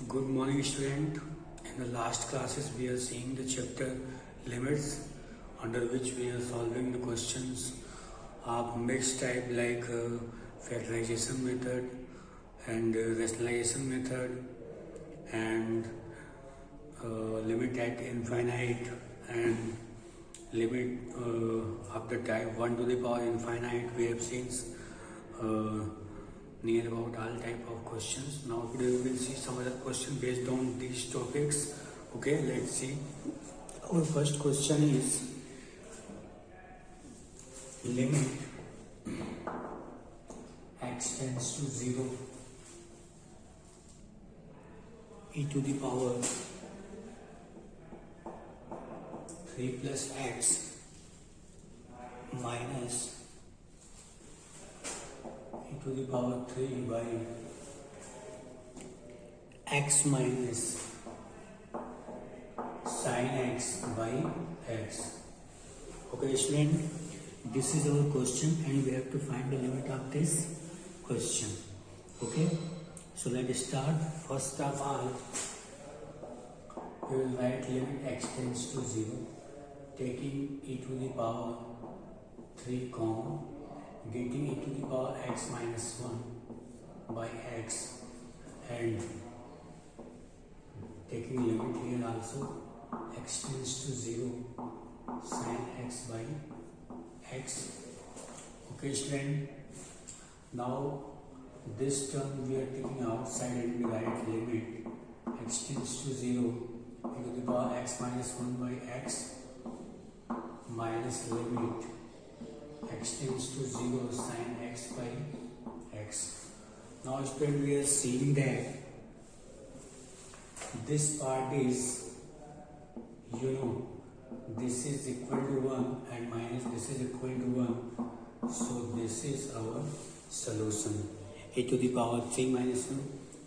Good morning, student. In the last classes, we are seeing the chapter limits, under which we are solving the questions of mixed type like factorization method and rationalization method and limit at infinite and limit of the type 1 to the power infinite. We have seen near about all type of questions. Now today we will see some other question based on these topics. Okay, let's see. Our first question is limit x tends to 0 e to the power 3 plus x minus e to the power 3 by x minus sin x by x. Okay, student, this is our question and we have to find the limit of this question. Okay, so let's start. First of all, we will write limit x tends to 0, taking e to the power 3 common, getting e to the power x minus 1 by x and taking limit here also x tends to 0 sin x by x. Okay, student, now this term we are taking outside and we write limit x tends to 0 e to the power x minus 1 by x minus limit x tends to 0 sin x by x. Now student, we are seeing that this part is, this is equal to 1 and minus this is equal to 1. So this is our solution, e to the power 3 minus 1,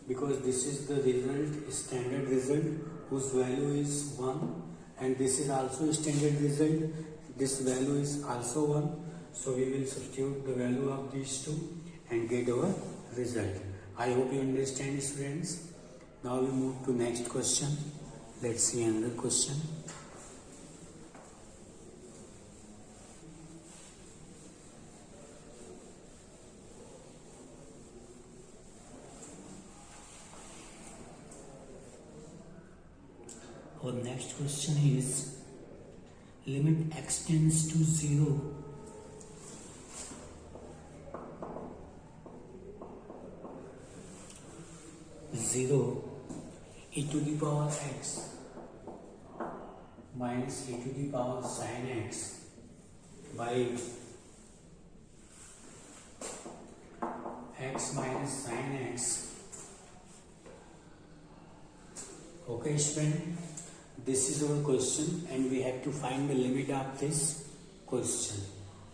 because this is the result, standard result whose value is 1, and this is also standard result, this value is also 1. So we will substitute the value of these two and get our result. I hope you understand, students. Now we move to next question. Let's see another question. Our next question is limit x tends to 0 e to the power x minus e to the power sin x by x minus sin x. Okay, student, this is our question and we have to find the limit of this question.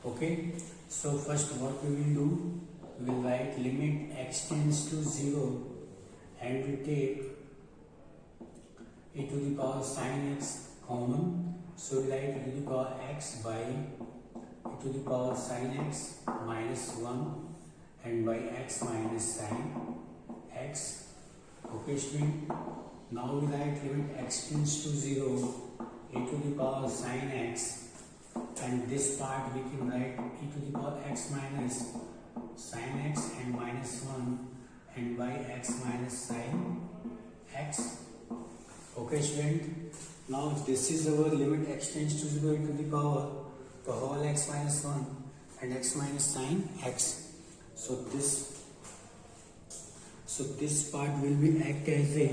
Okay, so first what we will do, we will write limit x tends to 0 and we take e to the power sin x common, so we write e to the power x by e to the power sin x minus 1 and by x minus sin x. Okay, student, now we write limit x tends to 0 e to the power sin x, and this part we can write e to the power x minus sin x and minus 1 and by x minus sin x. Okay, student, now this is our limit x tends to 0 to the power the whole x minus 1 and x minus sin x. So this part will be act as a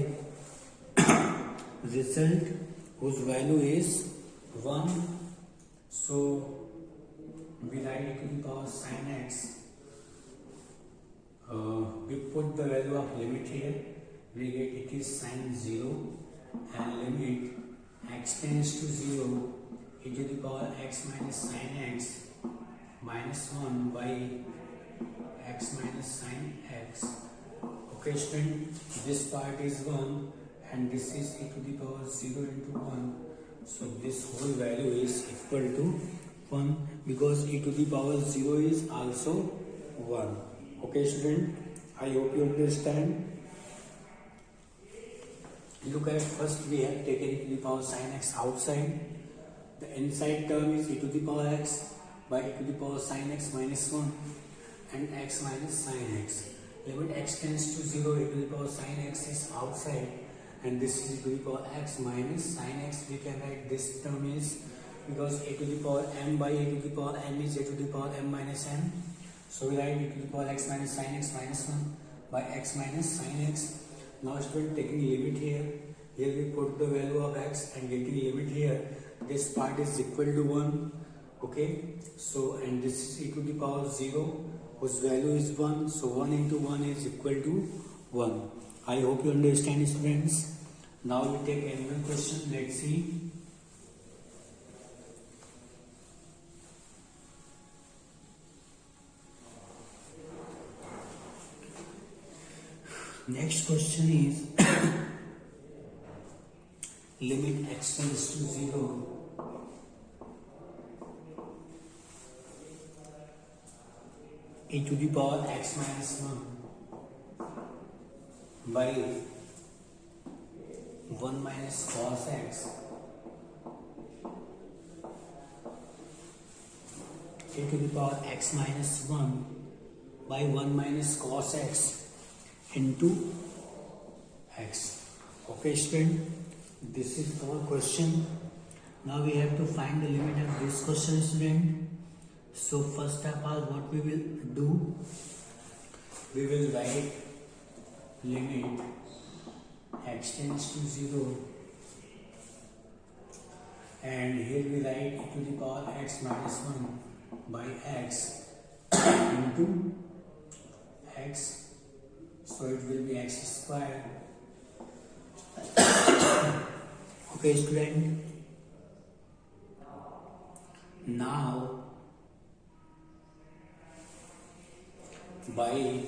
result whose value is 1. So we write e to the power sin x. We put the value of limit here, we get it is sin 0 and limit x tends to 0 e to the power x minus sin x minus 1 by x minus sin x. Okay, student, this part is 1 and this is e to the power 0 into 1. So this whole value is equal to 1 because e to the power 0 is also 1. Okay, student, I hope you understand. Look at first we have taken e to the power sin x outside. The inside term is e to the power x by e to the power sin x minus 1 and x minus sin x. Limit x tends to 0, e to the power sin x is outside and this is e to the power x minus sin x. We can write this term is, because a to the power m by a to the power n is a to the power m minus n. So we write e to the power x minus sin x minus 1 by x minus sin x. Now student, taking limit here we put the value of x and getting limit here, this part is equal to 1. Okay, so and this is e to the power 0 whose value is 1, so 1 into 1 is equal to 1. I hope you understand, students. Now we take another question. Let's see. Next question is limit x tends to 0 e to the power x minus 1 by 1 minus cos x e to the power x minus 1 by 1 minus cos x into x. Okay, student, this is our question. Now we have to find the limit of this question, student. So first of all, what we will do, we will write limit x tends to 0 and here we write e to the power x minus 1 by x into x. So it will be x square. Okay, student. Now by,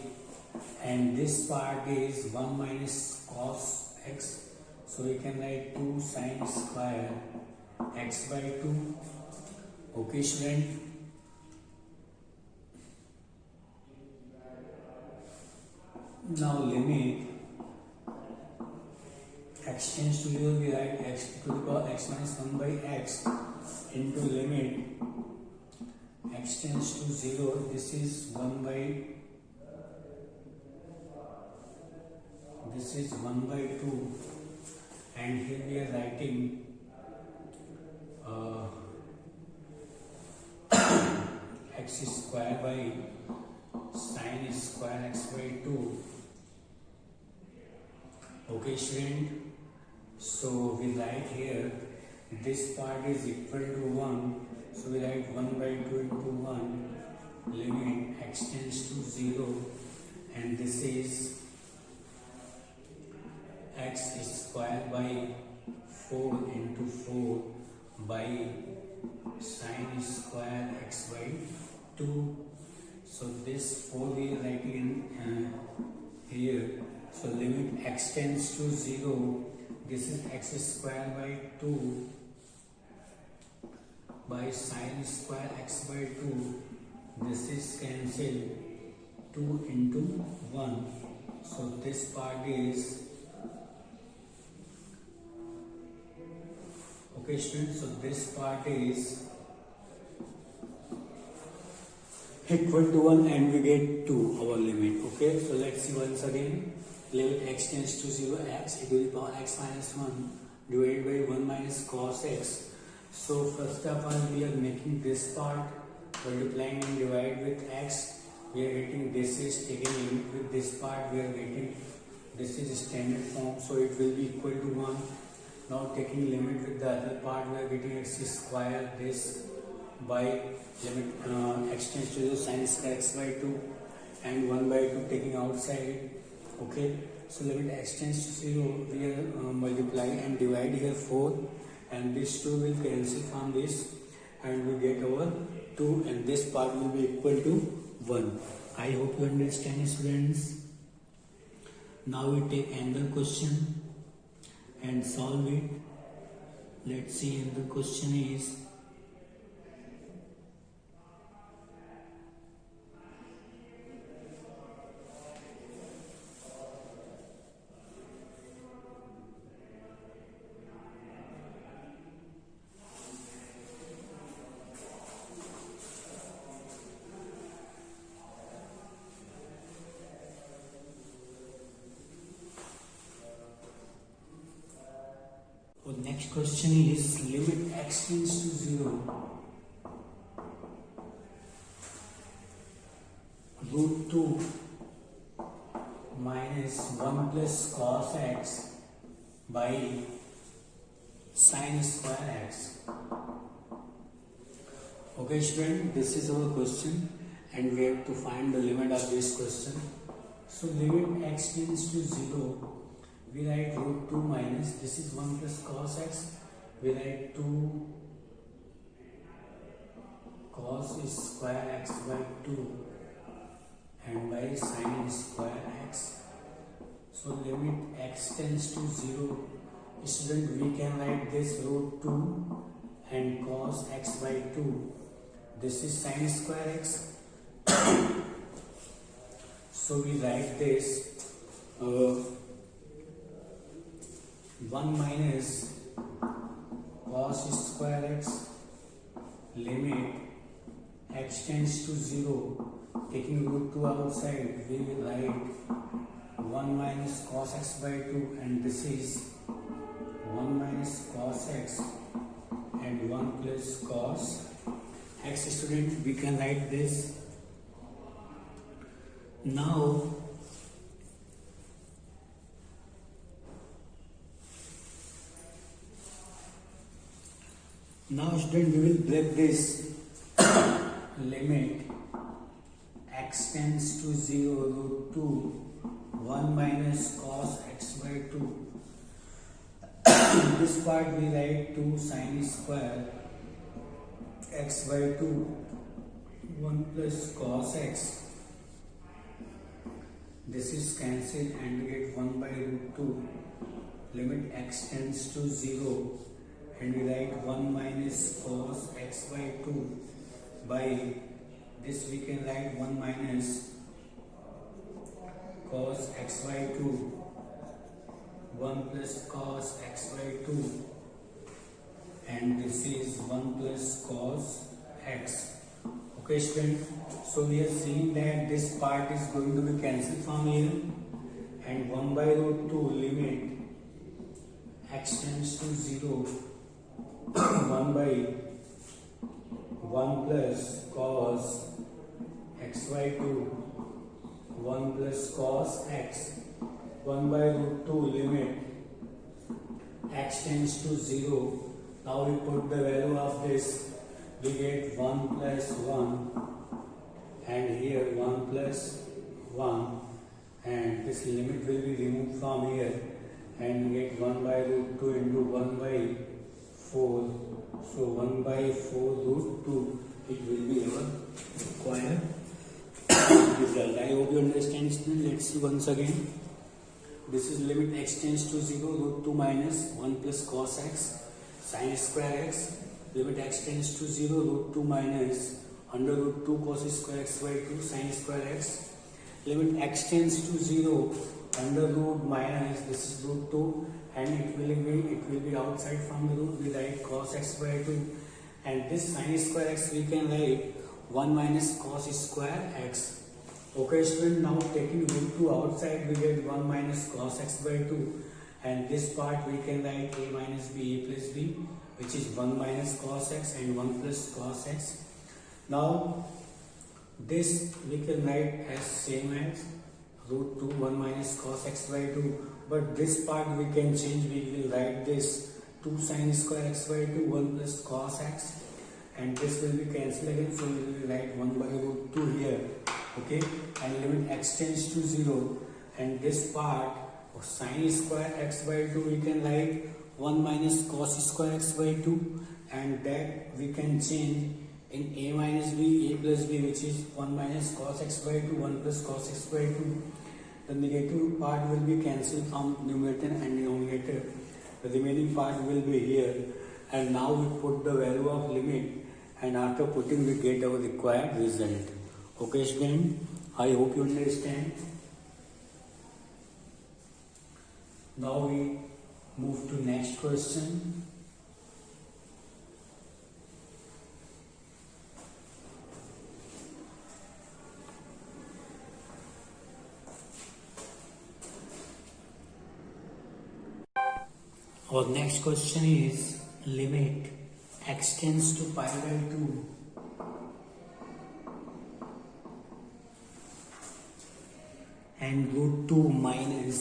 and this part is 1 minus cos x, so we can write 2 sin square x by 2. Okay, student. Now limit x tends to 0, we write x to the power x minus 1 by x into limit x tends to 0, this is 1 by 2 and here we are writing x square by sin square x by 2. Okay, student, so we write here this part is equal to 1, so we write 1 by 2 into 1 limit x tends to 0 and this is x square by 4 into 4 by sin square x by 2. So this 4 we are writing in here. So limit x tends to 0. This is x square by 2 by sin square x by 2. This is cancelled 2 into 1. So this part is, okay, students. So this part is equal to 1 and we get 2 our limit. Okay, so let's see once again. Limit x tends to 0, x e to the power x minus 1 divided by 1 minus cos x. So first of all we are making this part multiplying and divide with x. We are getting this is taking limit with this part, we are getting this is standard form, so it will be equal to 1. Now taking limit with the other part, we are getting x square this by limit x tends to 0 sin square x by 2 and 1 by 2 taking outside. Okay, so limit x tends to 0, we are multiply and divide here 4 and this 2 will cancel from this and we get our 2 and this part will be equal to 1. I hope you understand, students. Now we take another question and solve it. Let's see, and the question is So next question is limit x tends to 0 root 2 minus 1 plus cos x by sin square x. Okay student, this is our question and we have to find the limit of this question. So limit x tends to 0, we write root 2 minus, this is 1 plus cos x, we write 2 cos square x by 2 and by sin square x. So limit x tends to 0, student, we can write this root 2 and cos x by 2, this is sin square x. So we write this 1 minus cos square x limit x tends to 0, taking root 2 outside, we will write 1 minus cos x by 2 and this is 1 minus cos x and 1 plus cos x. Student, we can write this. Now student, we will break this limit x tends to 0 root 2 1 minus cos x by 2. This part we write 2 sin square x by 2 1 plus cos x. This is cancelled and we get 1 by root 2. Limit x tends to 0 and we write 1 minus cos x by 2 by this we can write 1 minus cos x by 2 1 plus cos x by 2 and this is 1 plus cos x. Okay student, so we are seeing that this part is going to be cancelled from here and 1 by root 2 limit x tends to 0 1 by 1 plus cos x by 2 1 plus cos x 1 by root 2 limit x tends to 0. Now we put the value of this, we get 1 plus 1 and here 1 plus 1 and this limit will be removed from here and we get 1 by root 2 into 1 by 4. So 1 by 4 root 2, it will be our required result. I hope you understand student. Let's see once again. This is limit x tends to 0 root 2 minus 1 plus cos x sin square x. Limit x tends to 0 root 2 minus under root 2 cos square x by 2 sin square x. Limit x tends to 0 under root minus this is root 2 and it will be outside from the root, we write cos x by 2 and this sin square x we can write 1 minus cos square x. Okay student, now taking root 2 outside we get 1 minus cos x by 2 and this part we can write a minus b a plus b which is 1 minus cos x and 1 plus cos x. Now this we can write as same as root 2 1 minus cos x by 2, but this part we can change, we will write this 2 sin square x by 2 1 plus cos x and this will be cancelled again, so we will write 1 by root 2 here. Okay, and limit x tends to 0 and this part of sin square x by 2 we can write 1 minus cos square x by 2 and that we can change in a minus b a plus b which is 1 minus cos x by 2 1 plus cos x by 2. The negative part will be cancelled from numerator and denominator. The remaining part will be here and now we put the value of limit and after putting we get our required result. Okay student, I hope you understand. Now we move to next question. Our next question is limit x tends to pi by 2 and root 2 minus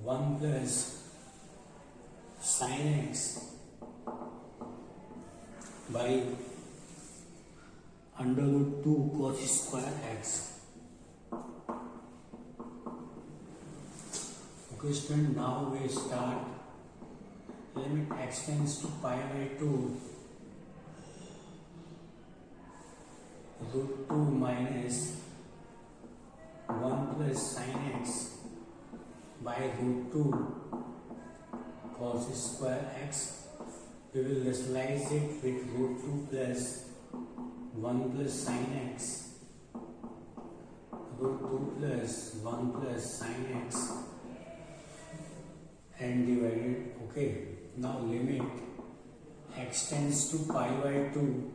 1 plus sin x by under root 2 cos square x. Okay, student, now we start. Limit x tends to pi by 2 root 2 minus 1 plus sin x by root 2 cos square x. We will rationalize it with root 2 plus 1 plus sin x, root 2 plus 1 plus sin x and divided. Okay, now limit x tends to pi by 2.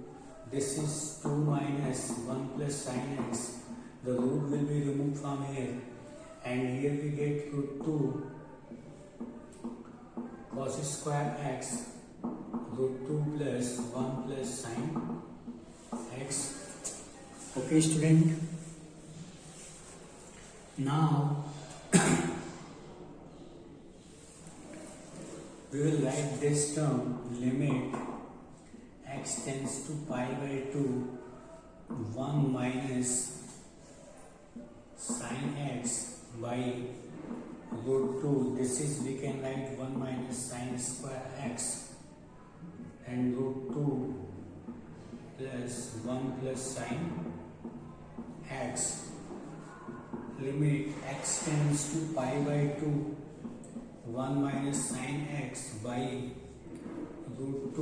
This is 2 minus 1 plus sin x. The root will be removed from here and here we get root 2 cos square x, root 2 plus 1 plus sin x. Okay, student. Now we will write this term limit x tends to pi by 2 1 minus sin x by root 2. This is, we can write 1 minus sin square x and root 2 plus 1 plus sin x. Limit x tends to pi by 2 1 minus sin x by root 2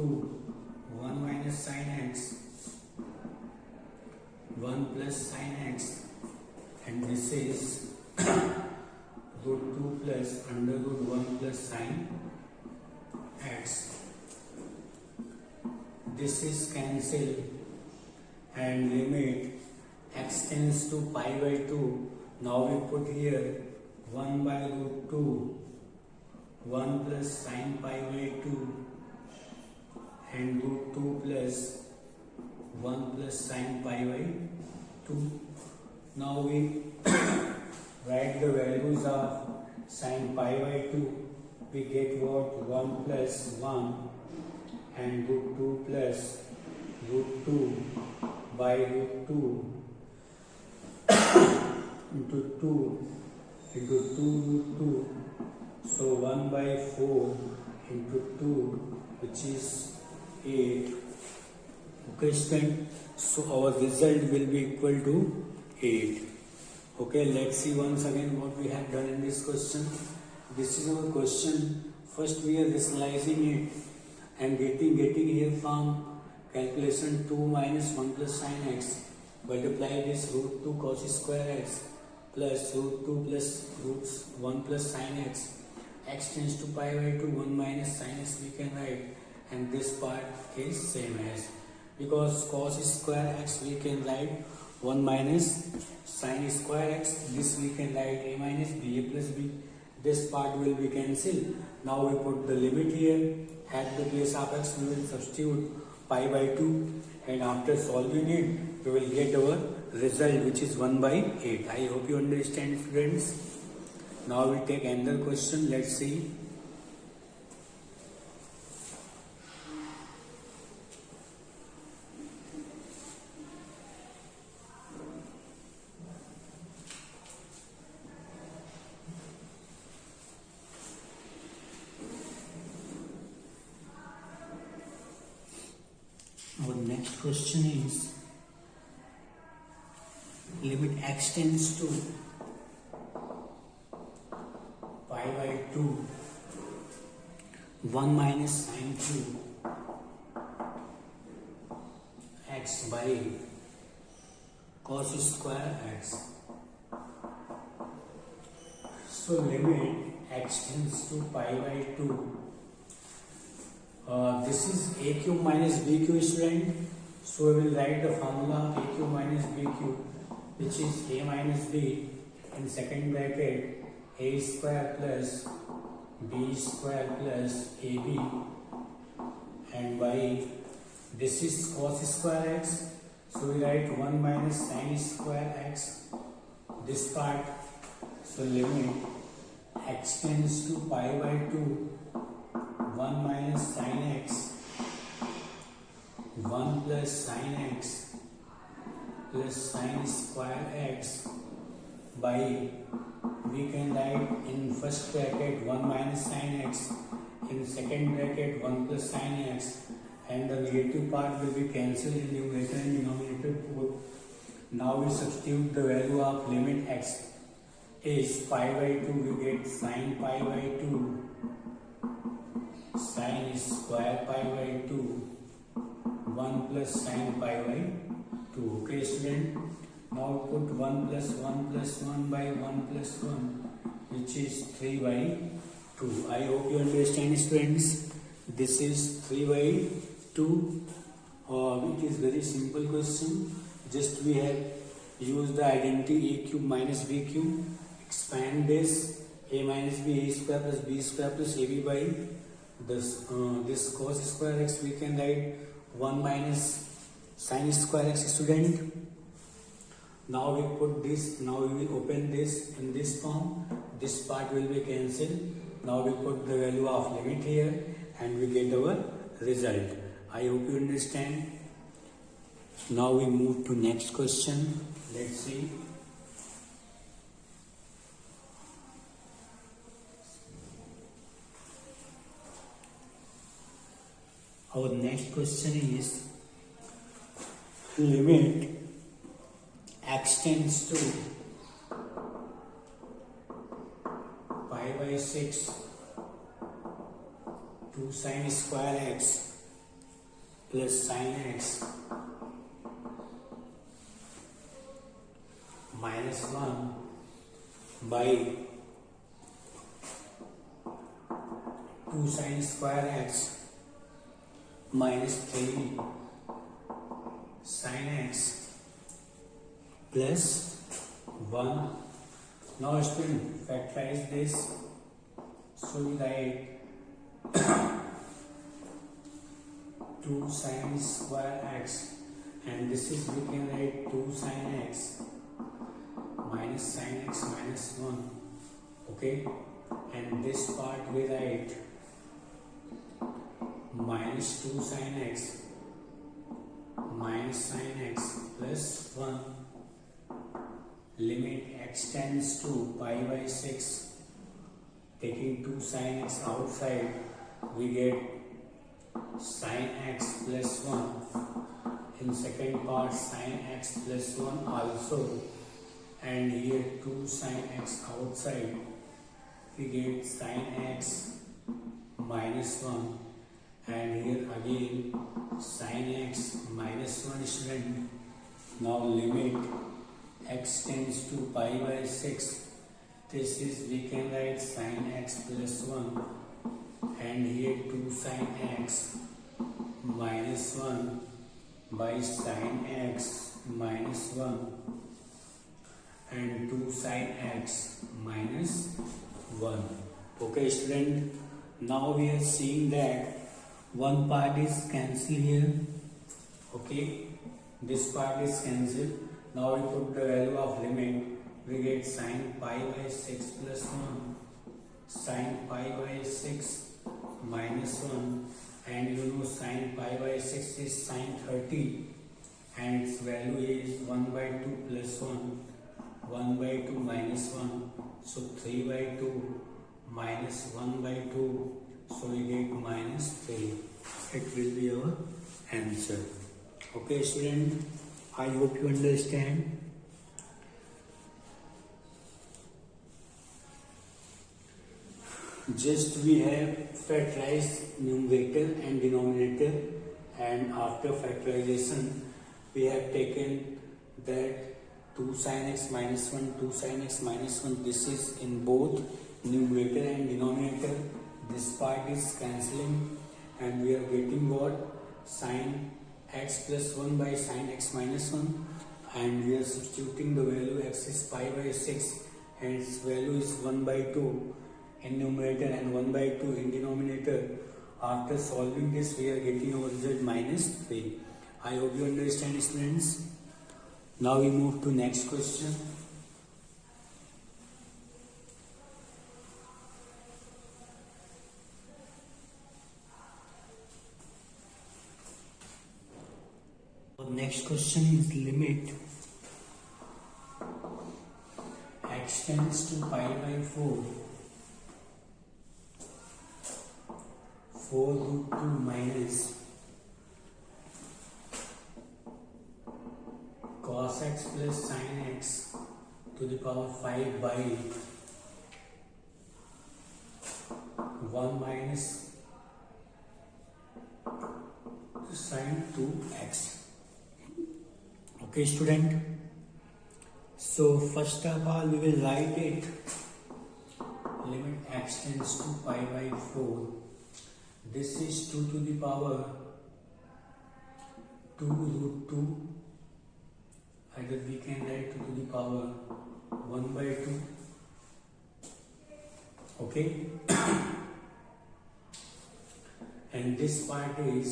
1 minus sin x 1 plus sin x and this is root 2 plus under root 1 plus sin x. This is cancelled and limit x tends to pi by 2. Now we put here 1 by root 2 1 plus sin pi by 2 and root 2 plus 1 plus sin pi by 2. Now we write the values of sin pi by 2. We get what? 1 plus 1 and root 2 plus root 2 by root 2 into 2 into 2 root 2. So 1 by 4 into 2, which is 8. Okay, student. So our result will be equal to 8. Okay, let's see once again what we have done in this question. This is our question. First we are rationalizing it and getting here from calculation 2 minus 1 plus sin x. Multiply this root 2 cos square x plus root 2 plus root 1 plus sin x. X tends to pi by 2 1 minus sin x we can write, and this part is same as, because cos square x we can write 1 minus sin square x. This we can write a minus b, a plus b. This part will be cancelled. Now we put the limit here. At the place of x we will substitute pi by 2 and after solving it we will get our result, which is 1 by 8. I hope you understand, students. Now we take another question. Let's see. Our next question is limit x tends to pi by 2 1 minus sin 2 x by cos square x. So limit x tends to pi by 2. This is a cube minus b cube, student. So we will write the formula a cube minus b cube, which is a minus b in second bracket a square plus b square plus ab, and by this is cos square x, so we write 1 minus sin square x, this part, so limit x tends to pi by 2, 1 minus sin x, 1 plus sin x plus sin square x, by we can write in first bracket 1 minus sin x, in second bracket 1 plus sin x, and the negative part will be cancelled in numerator and denominator both. Now we substitute the value of limit x is pi by 2, we get sin pi by 2, sin square pi by 2, 1 plus sin pi by 2. Okay student, now put 1 plus 1 plus 1 by 1 plus 1, which is 3 by 2. I hope you understand students. This is 3 by 2. It is very simple question. Just we have used the identity a cube minus b cube. Expand this a minus b, a square plus b square plus ab by this cos square x. We can write 1 minus sin square x student. Now we put this. Now we will open this in this form. This part will be cancelled. Now we put the value of limit here and we get our result. I hope you understand. Now we move to next question. Let's see. Our next question is limit x tends to pi by 6 2 sin square x plus sin x minus 1 by 2 sin square x minus 3 sin x plus 1. Now student, factorize this. So we write 2 sin square x, and this is we can write 2 sin x minus sin x minus 1. Okay, and this part we write minus 2 sin x minus sin x plus 1. Limit x tends to pi by 6. Taking 2 sin x outside, we get sin x plus 1. In second part, sin x plus 1 also. And here 2 sin x outside, we get sin x minus 1. And here again sin x minus 1 student. Now limit x tends to pi by 6. This is we can write sin x plus 1, and here 2 sin x minus 1 by sin x minus 1 and 2 sin x minus 1. Okay student, now we are seeing that one part is cancelled here. Okay, this part is cancelled. Now we put the value of limit. We get sin pi by 6 plus 1, sin pi by 6 minus 1, and you know sin pi by 6 is sin 30, and its value is 1 by 2 plus 1, 1 by 2 minus 1, so 3 by 2 minus 1 by 2, so we get minus 3. It will be our answer. Okay student, I hope you understand. Just we have factorized numerator and denominator, and after factorization we have taken that 2 sin x minus 1, 2 sin x minus 1, this is in both numerator and denominator. This part is cancelling and we are getting what? Sin x plus 1 by sin x minus 1, and we are substituting the value x is pi by 6 and its value is 1 by 2 in numerator and 1 by 2 in denominator. After solving this, we are getting our result minus 3. I hope you understand, students. Now we move to next question. Next question is limit x tends to pi by 4 root 2 minus cos x plus sin x to the power 5 by 1 minus sin 2x. Okay, student. So first of all, we will write it. Limit x tends to pi by 4. This is 2 to the power 2 root 2. Either we can write 2 to the power 1 by 2. Okay. And this part is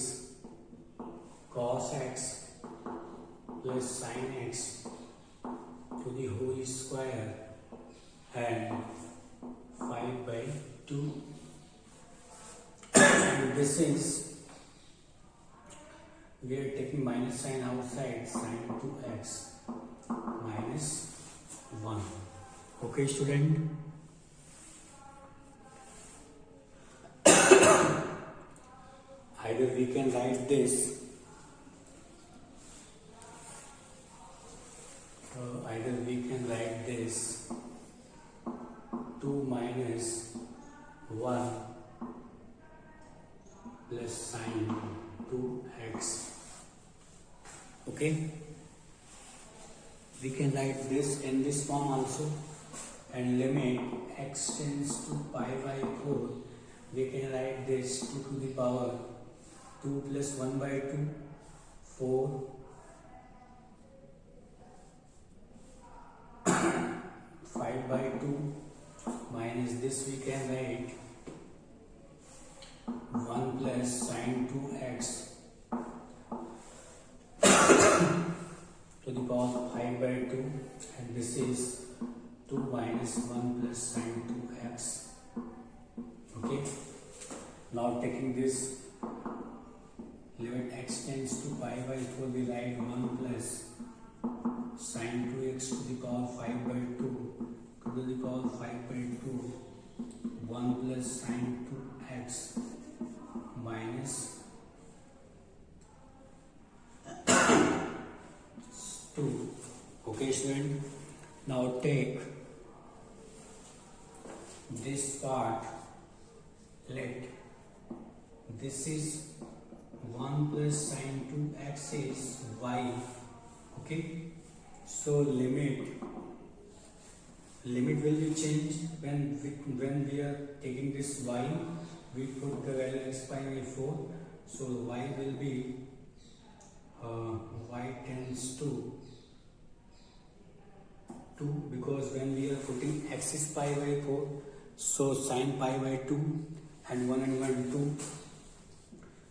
cos x plus sin x to the whole square and 5 by 2. And this is, we are taking minus sign outside, sin 2x minus 1. Okay, student. Either we can write this this 2 minus 1 plus sin 2x. Okay, we can write this in this form also. And limit x tends to pi by 4, we can write this 2 to the power 2 plus 1 by 2, 4 5 by 2 minus this we can write 1 plus sin 2x to the power 5 by 2, and this is 2 minus 1 plus sin 2x. Okay, now taking this limit x tends to pi by 4, we write 1 plus sin 2x to the power 5 by 2 to the power 5 by 2, 1 plus sin 2x minus 2. Okay, student. Now take this part, let this is 1 plus sin 2x is y. Okay, so limit will be changed when we are taking this y, we put the value x pi by 4, so y will be y tends to 2, because when we are putting x is pi by 4, so sin pi by 2 and 1 and 1 2,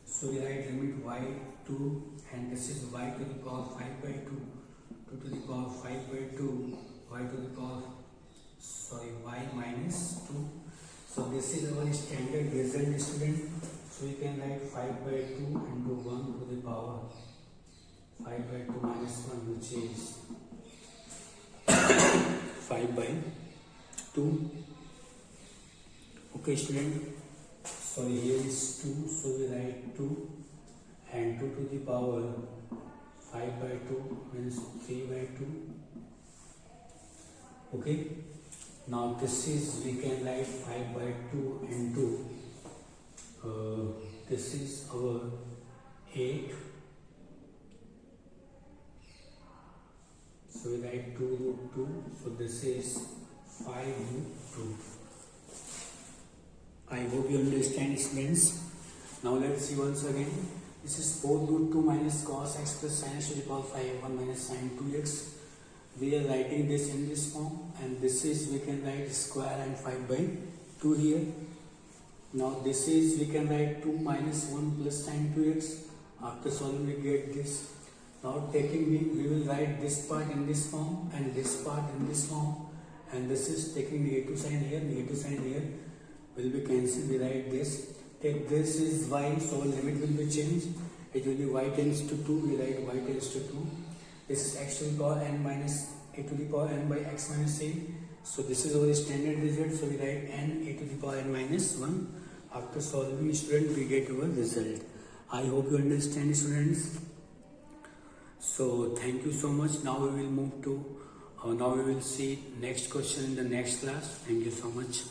so we write limit y 2, and this is y to the power 5 by 2, 2 to the power 5 by 2, y to the power y minus 2. So this is our standard result, student. So we can write 5 by 2 into 1 to the power 5 by 2 minus 1, which is 5 by 2. Okay, student. So here is 2, so we write 2 and 2 to the power 5 by 2 means 3 by 2. Okay, now this is, we can write 5 by 2 into this is our 8, so we write 2 root 2, so this is 5 root 2. I hope you understand, students. Now let's see once again. This is 4 root 2 minus cos x plus sin x to the power 5, 1 minus sin 2x. we are writing this in this form, and this is we can write square and 5 by 2 here. Now this is we can write 2 minus 1 plus sin 2x. After solving we get this. Now taking we will write this part in this form and this part in this form, and this is taking negative sign here will be cancelled. We write this. Take this is y, so limit will be changed. It will be y tends to 2. We write y tends to 2. This is x to the power n minus a to the power n by x minus a. So this is our standard result. So we write n a to the power n minus 1. After solving, student, we get our result. I hope you understand, students. So thank you so much. Now we will move to now we will see next question in the next class. Thank you so much.